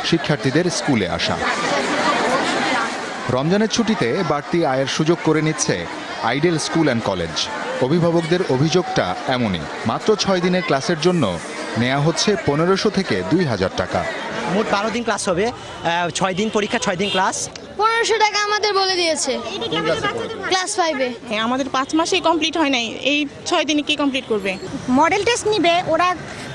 শিক্ষার্থীদের স্কুলে আসা। রমজানের ছুটিতে বাড়তি আয়ের সুযোগ করে নিচ্ছে আইডেল স্কুল অ্যান্ড কলেজ। অভিভাবকদের অভিযোগটা এমনই, মাত্র 6 দিনের ক্লাসের জন্য নেওয়া হচ্ছে 1500 থেকে 2000 টাকা। মোট 12 দিন ক্লাস হবে, 6 দিন পরীক্ষা, 6 দিন ক্লাস। 1500 টাকা আমাদের বলে দিয়েছে ক্লাস 5-এ। আমাদের 5 মাসেই কমপ্লিট হয় নাই, এই 6 দিনে কি কমপ্লিট করবে? মডেল টেস্ট নিবে, ওরা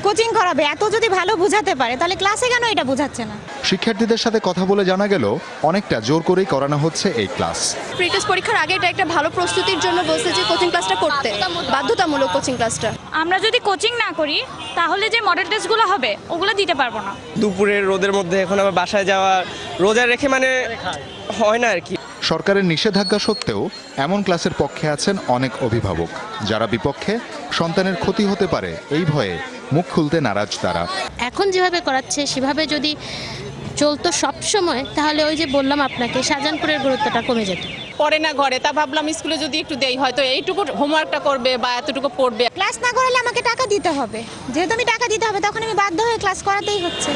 কোচিং করাবে, এত যদি ভালো বোঝাতে পারে তাহলে ক্লাসে কেন এটা বোঝাচ্ছে না? শিক্ষার্থীদের সাথে কথা বলে জানা গেল অনেকটা জোর করেই করানো হচ্ছে এই ক্লাস। প্রি টেস্ট পরীক্ষার আগে এটা একটা ভালো প্রস্তুতির জন্য বলছে যে কোচিং ক্লাসটা করতে, বাধ্যতামূলক কোচিং ক্লাসটা। আমরা যদি কোচিং না করি তাহলে যে মডেল টেস্টগুলো হবে ওগুলো দিতে পারবো না। দুপুরের রোদের মধ্যে এখন আবার বাসায় যাওয়া, রোজা রেখে মানে হয় না আর কি। সরকারের নিষেধাজ্ঞা সত্ত্বেও এমন ক্লাসের পক্ষে আছেন অনেক অভিভাবক, যারা বিপক্ষে সন্তানের ক্ষতি হতে পারে এই ভয়ে মুখ খুলতে নারাজ তারা। এখন যেভাবে করাচ্ছে সেভাবে যদি চলতো সব সময়, তাহলে ওই যে বললাম আপনাকে, শাহজাহানপুরের গুরুত্বটা কমে যেত। পড়ে না ঘরে, তা ভাবলাম স্কুলে যদি একটু দেই হয়তো এইটুকু হোমওয়ার্কটা করবে বা এতটুকু পড়বে। ক্লাস না করালে আমাকে টাকা দিতে হবে, যেহেতু আমি টাকা দিতে হবে তখন আমি বাধ্য হয়ে ক্লাস করাতেই হচ্ছে।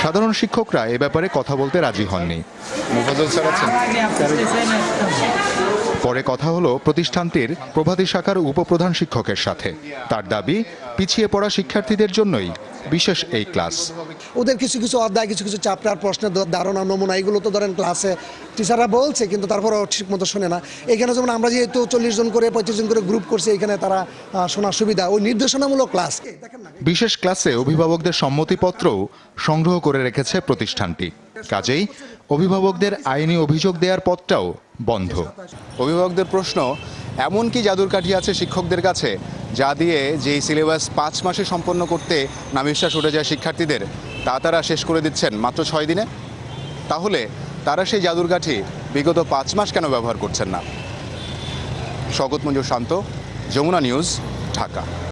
সাধারণ শিক্ষকরা এ ব্যাপারে কথা বলতে রাজি হননি। মুফাজ্জল স্যার আছেন। পরে কথা হলো প্রতিষ্ঠানটির প্রভাতী শাখার উপপ্রধান শিক্ষকের সাথে। তার দাবি, পিছিয়ে পড়া শিক্ষার্থীদের জন্যই বিশেষ এই ক্লাস। ওদের কিছু কিছু অধ্যায়, কিছু কিছু চ্যাপ্টার, প্রশ্নের ধারণা, নমুনা, এগুলো তো ধরেন ক্লাসে টিচাররা বলছে, কিন্তু তারপরেও ঠিক মতো শোনে না। এখানে যেমন আমরা যেহেতু 40 জন করে 25 জন করে গ্রুপ করছি, এখানে তারা শোনার সুবিধা, ওই নির্দেশনামূলক ক্লাস। বিশেষ ক্লাসে অভিভাবকদের সম্মতিপত্রও সংগ্রহ করে রেখেছে প্রতিষ্ঠানটি। কাজেই অভিভাবকদের আইনি অভিযোগ দেওয়ার পথটাও বন্ধ। অভিভাবকদের প্রশ্ন, এমন কি জাদুর কাঠি আছে শিক্ষকদের কাছে যা দিয়ে যেই সিলেবাস 5 মাসে সম্পন্ন করতে নাভিশ্বাস উঠে যায় শিক্ষার্থীদের, তা তারা শেষ করে দিচ্ছেন মাত্র 6 দিনে? তাহলে তারা সেই জাদুর কাঠি বিগত 5 মাস কেন ব্যবহার করছেন না? শওকত মঞ্জুর শান্ত, যমুনা নিউজ, ঢাকা।